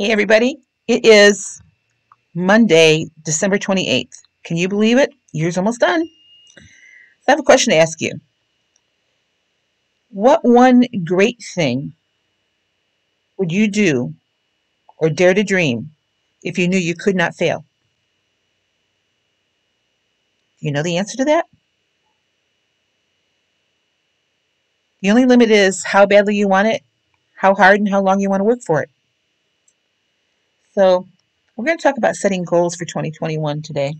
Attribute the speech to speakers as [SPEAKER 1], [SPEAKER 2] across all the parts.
[SPEAKER 1] Hey everybody, it is Monday, December 28th. Can you believe it? Year's almost done. So I have a question to ask you. What one great thing would you do or dare to dream if you knew you could not fail? Do you know the answer to that? The only limit is how badly you want it, how hard and how long you want to work for it. So we're going to talk about setting goals for 2021 today.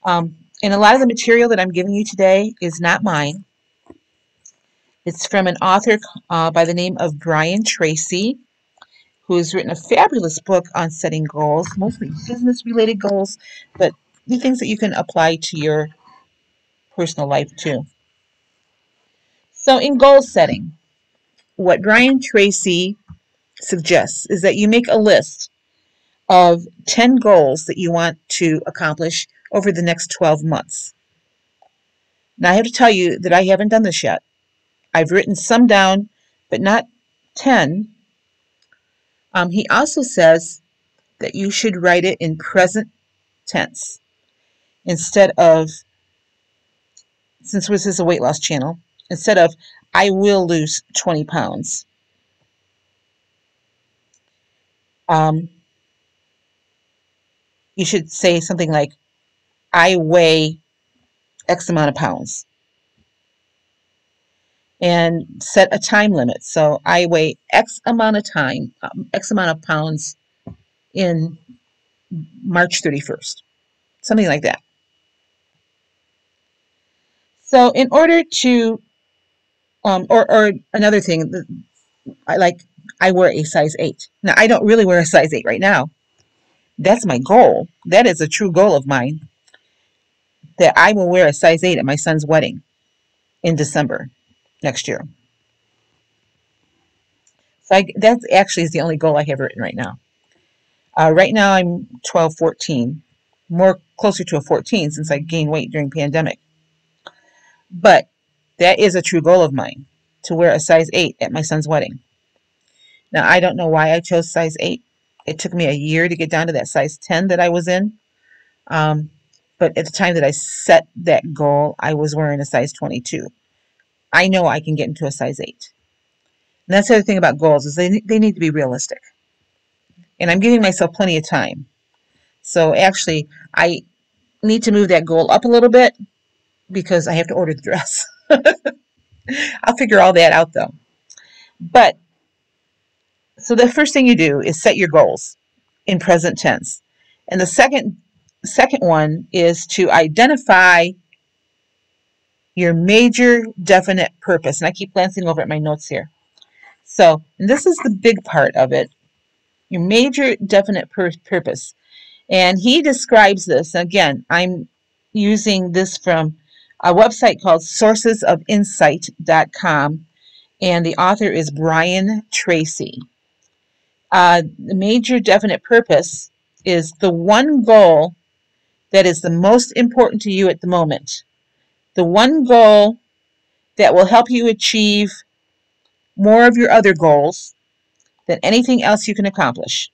[SPEAKER 1] And a lot of the material that I'm giving you today is not mine. It's from an author by the name of Brian Tracy, who has written a fabulous book on setting goals, mostly business-related goals, but the things that you can apply to your personal life too. So in goal setting, what Brian Tracy suggests is that you make a list of 10 goals that you want to accomplish over the next 12 months. Now, I have to tell you that I haven't done this yet. I've written some down, but not 10. He also says that you should write it in present tense instead of, since this is a weight loss channel, instead of I will lose 20 pounds. You should say something like I weigh X amount of pounds and set a time limit. So I weigh X amount of time, X amount of pounds in March 31st, something like that. So in order to, or another thing, I wear a size 8. Now, I don't really wear a size 8 right now. That's my goal. That is a true goal of mine, that I will wear a size 8 at my son's wedding in December next year. So that actually is the only goal I have written right now. Right now I'm 12, 14, more closer to a 14 since I gained weight during pandemic. But that is a true goal of mine, to wear a size 8 at my son's wedding. Now, I don't know why I chose size 8. It took me a year to get down to that size 10 that I was in. But at the time that I set that goal, I was wearing a size 22. I know I can get into a size 8. And that's the other thing about goals, is they need to be realistic. And I'm giving myself plenty of time. So actually, I need to move that goal up a little bit because I have to order the dress. I'll figure all that out though. But so the first thing you do is set your goals in present tense. And the second one is to identify your major definite purpose. And I keep glancing over at my notes here. So, and this is the big part of it, your major definite purpose. And he describes this, again, I'm using this from a website called sourcesofinsight.com, and the author is Brian Tracy. The major definite purpose is the one goal that is the most important to you at the moment. The one goal that will help you achieve more of your other goals than anything else you can accomplish.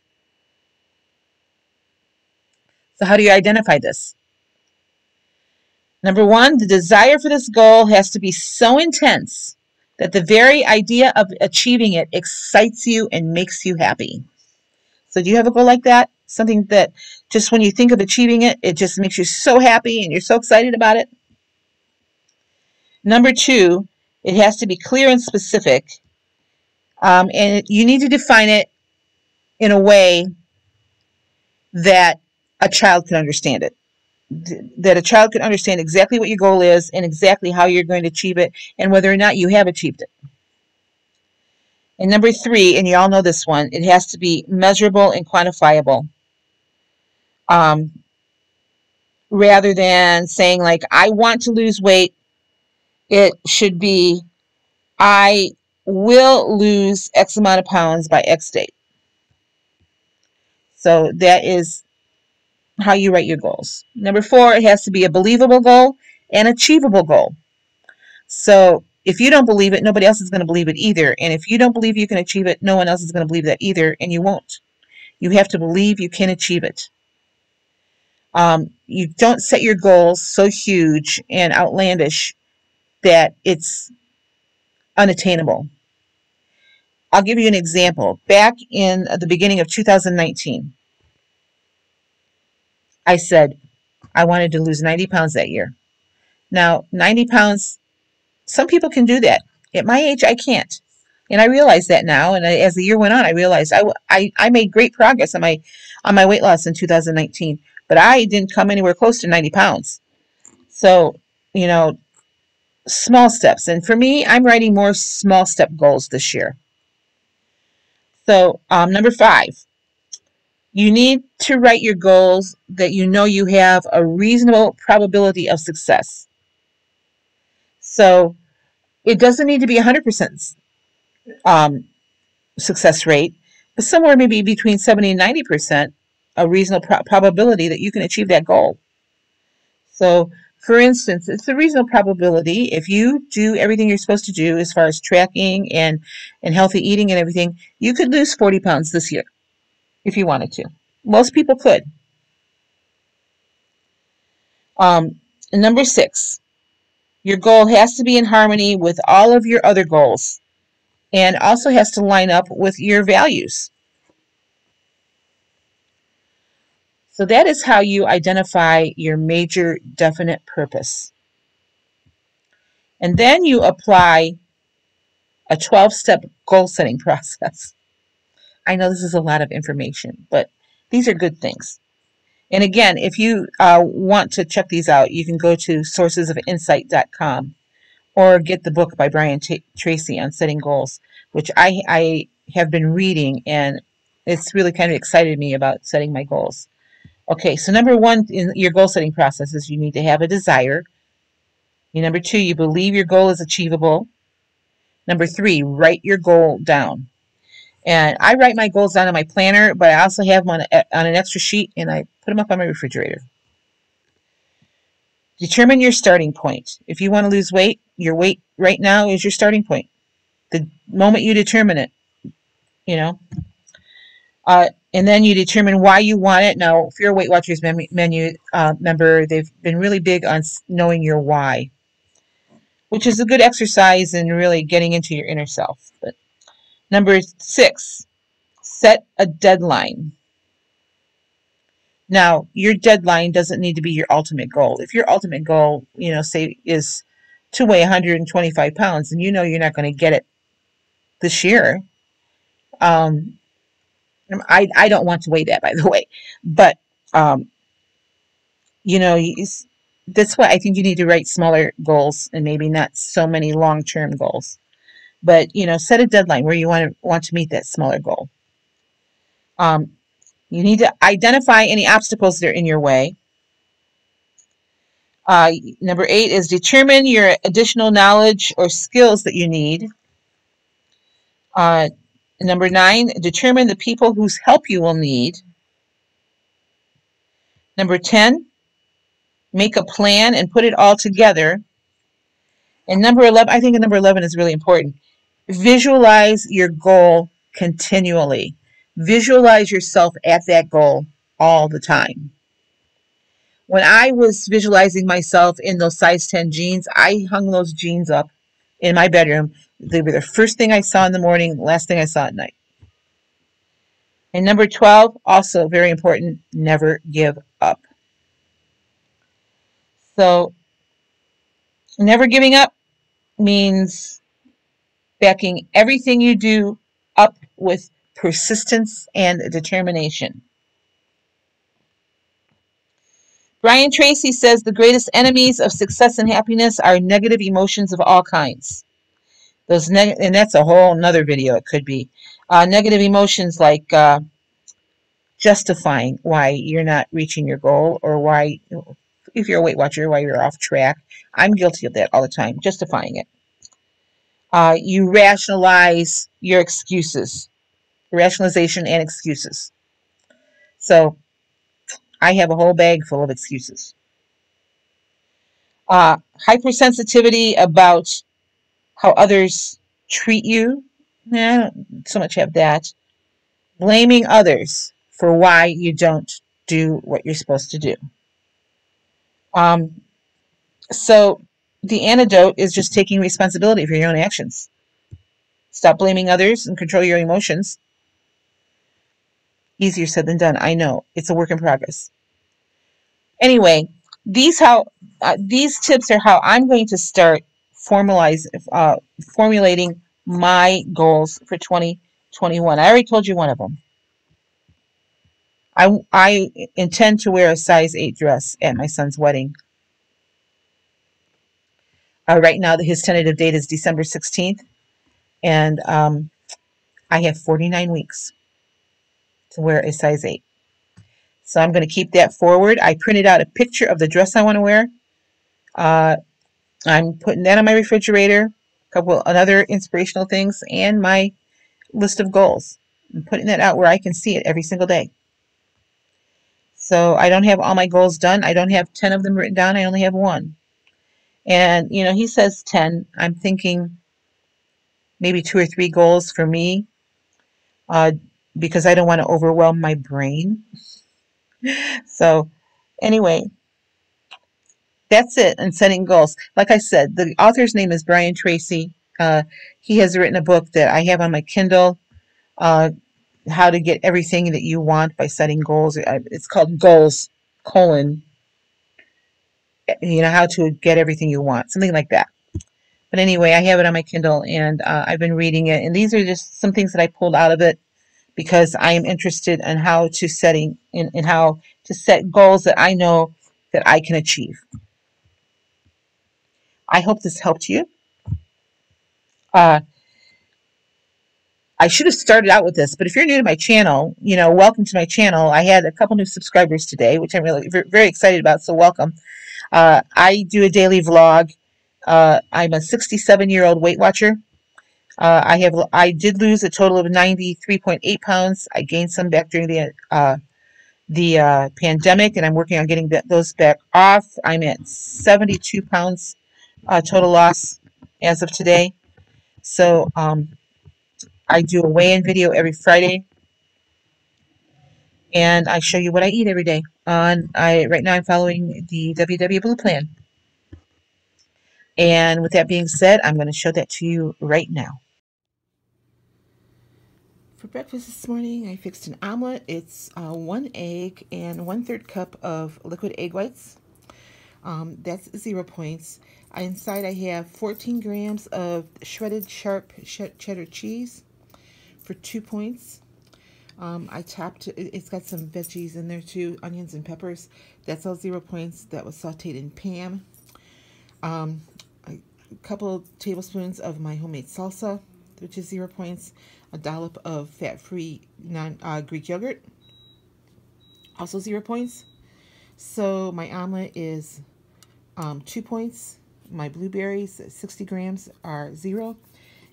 [SPEAKER 1] So how do you identify this? Number one, the desire for this goal has to be so intense that the very idea of achieving it excites you and makes you happy. So do you have a goal like that? Something that just when you think of achieving it, it just makes you so happy and you're so excited about it? Number two, it has to be clear and specific. And you need to define it in a way that a child can understand it. That a child can understand exactly what your goal is and exactly how you're going to achieve it and whether or not you have achieved it. And number three, and you all know this one, it has to be measurable and quantifiable. Rather than saying like, I want to lose weight, it should be, I will lose X amount of pounds by X date. So that is how you write your goals. Number four, it has to be a believable goal and achievable goal. So if you don't believe it, nobody else is going to believe it either. And if you don't believe you can achieve it, no one else is going to believe that either, and you won't. You have to believe you can achieve it. You don't set your goals so huge and outlandish that it's unattainable. I'll give you an example. Back in the beginning of 2019, I said I wanted to lose 90 pounds that year. Now, 90 pounds, some people can do that. At my age, I can't. And I realize that now. And as the year went on, I realized I made great progress on my weight loss in 2019. But I didn't come anywhere close to 90 pounds. So, you know, small steps. And for me, I'm writing more small step goals this year. So, number 5, you need to write your goals that you know you have a reasonable probability of success. So, it doesn't need to be 100% success rate, but somewhere maybe between 70 and 90%, a reasonable probability that you can achieve that goal. So, for instance, it's a reasonable probability if you do everything you're supposed to do as far as tracking and healthy eating and everything, you could lose 40 pounds this year if you wanted to. Most people could. Number 6, your goal has to be in harmony with all of your other goals and also has to line up with your values. So that is how you identify your major definite purpose. And then you apply a 12-step goal setting process. I know this is a lot of information, but these are good things. And again, if you want to check these out, you can go to sourcesofinsight.com or get the book by Brian Tracy on setting goals, which I have been reading, and it's really kind of excited me about setting my goals. Okay, so number 1 in your goal setting process is you need to have a desire. Number 2, you believe your goal is achievable. Number 3, write your goal down. And I write my goals down on my planner, but I also have them on an extra sheet, and I put them up on my refrigerator. Determine your starting point. If you want to lose weight, your weight right now is your starting point. The moment you determine it, you know. And then you determine why you want it. Now, if you're a Weight Watchers member, they've been really big on knowing your why, which is a good exercise in really getting into your inner self. But number 6, set a deadline. Now, your deadline doesn't need to be your ultimate goal. If your ultimate goal, say is to weigh 125 pounds, and you're not going to get it this year. I don't want to weigh that, by the way, but that's why I think you need to write smaller goals and maybe not so many long-term goals. But set a deadline where you want to meet that smaller goal. You need to identify any obstacles that are in your way. Number 8 is determine your additional knowledge or skills that you need. Number 9, determine the people whose help you will need. Number 10, make a plan and put it all together. And number 11, I think number 11 is really important. Visualize your goal continually. Visualize yourself at that goal all the time. When I was visualizing myself in those size 10 jeans, I hung those jeans up in my bedroom. They were the first thing I saw in the morning, last thing I saw at night. And number 12, also very important, never give up. So, never giving up means backing everything you do up with persistence and determination. Brian Tracy says the greatest enemies of success and happiness are negative emotions of all kinds. And that's a whole nother video. It could be negative emotions like justifying why you're not reaching your goal, or why, if you're a Weight Watcher, why you're off track. I'm guilty of that all the time, justifying it. You rationalize your excuses, rationalization and excuses. So I have a whole bag full of excuses. Hypersensitivity about how others treat you. I don't so much have that. Blaming others for why you don't do what you're supposed to do. Um, so the antidote is just taking responsibility for your own actions. Stop blaming others and control your emotions. Easier said than done. I know. It's a work in progress. Anyway, these tips are how I'm going to start formalize formulating my goals for 2021. I already told you one of them. I intend to wear a size 8 dress at my son's wedding. Right now, his tentative date is December 16th, and I have 49 weeks to wear a size 8. So I'm going to keep that forward. I printed out a picture of the dress I want to wear. I'm putting that on my refrigerator, a couple other inspirational things, and my list of goals. I'm putting that out where I can see it every single day. So I don't have all my goals done. I don't have 10 of them written down. I only have one. And, he says 10. I'm thinking maybe 2 or 3 goals for me uh, because I don't want to overwhelm my brain. So anyway, that's it. And setting goals. Like I said, the author's name is Brian Tracy. He has written a book that I have on my Kindle, How to Get Everything That You Want by Setting Goals. It's called Goals, colon, how to get everything you want, something like that. But anyway, I have it on my Kindle, and I've been reading it. And these are just some things that I pulled out of it because I am interested in how to in how to set goals that I know that I can achieve. I hope this helped you. Uh, I should have started out with this, but if you're new to my channel, welcome to my channel. I had a couple new subscribers today, which I'm really very excited about. So welcome. I do a daily vlog. I'm a 67-year-old Weight Watcher. I did lose a total of 93.8 pounds. I gained some back during the pandemic, and I'm working on getting those back off. I'm at 72 pounds total loss as of today. So I do a weigh-in video every Friday, and I show you what I eat every day. Right now I'm following the WW Blue Plan. And with that being said, I'm going to show that to you right now. For breakfast this morning, I fixed an omelet. It's 1 egg and 1/3 cup of liquid egg whites. That's 0 points. Inside I have 14 grams of shredded sharp cheddar cheese for 2 points. I topped it's got some veggies in there too, onions and peppers. That's all 0 points. That was sauteed in Pam. A couple tablespoons of my homemade salsa, which is 0 points. A dollop of fat-free Greek yogurt, also 0 points. So my omelet is 2 points. My blueberries, 60 grams, are 0.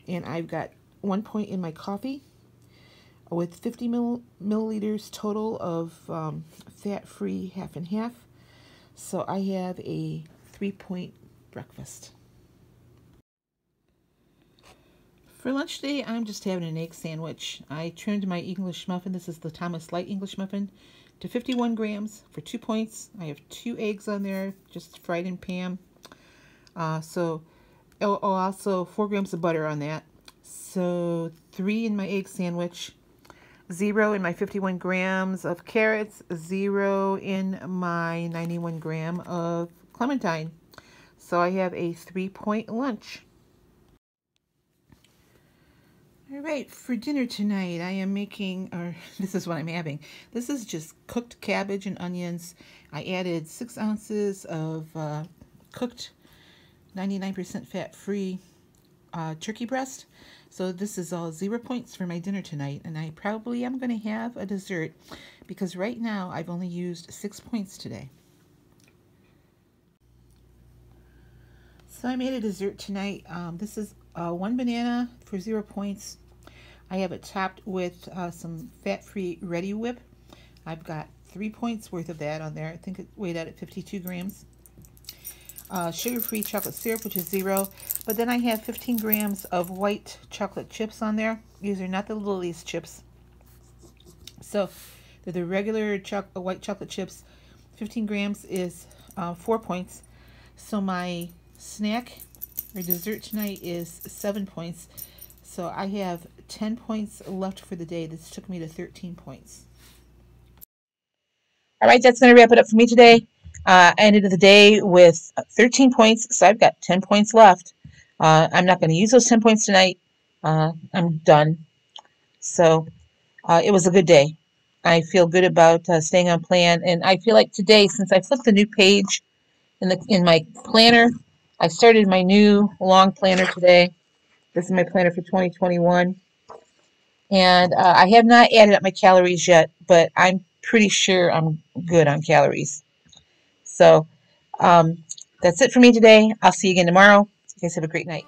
[SPEAKER 1] And I've got 1 point in my coffee with 50 milliliters total of fat-free half and half. So I have a 3-point breakfast. For lunch today, I'm just having an egg sandwich. I trimmed my English muffin. This is the Thomas Light English muffin to 51 grams for 2 points. I have 2 eggs on there, just fried in Pam. Also 4 grams of butter on that. So 3 in my egg sandwich, 0 in my 51 grams of carrots, 0 in my 91 gram of clementine. So I have a 3-point lunch. All right, for dinner tonight, I am making, or this is what I'm having. This is just cooked cabbage and onions. I added 6 ounces of cooked 99% fat-free turkey breast. So this is all 0 points for my dinner tonight, and I probably am going to have a dessert because right now I've only used 6 points today. So I made a dessert tonight. This is 1 banana for 0 points. I have it topped with some fat-free Reddi-wip. I've got 3 points worth of that on there. I think it weighed out at 52 grams. sugar-free chocolate syrup, which is 0. But then I have 15 grams of white chocolate chips on there. These are not the Lily's chips. So they're the regular white chocolate chips. 15 grams is 4 points. So my snack or dessert tonight is 7 points. So I have 10 points left for the day. This took me to 13 points. All right, that's going to wrap it up for me today. I ended the day with 13 points, so I've got 10 points left. I'm not going to use those 10 points tonight. I'm done. So it was a good day. I feel good about staying on plan, and I feel like today, since I flipped the new page in my planner, I started my new long planner today. This is my planner for 2021. And I have not added up my calories yet, but I'm pretty sure I'm good on calories. So that's it for me today. I'll see you again tomorrow. You guys have a great night.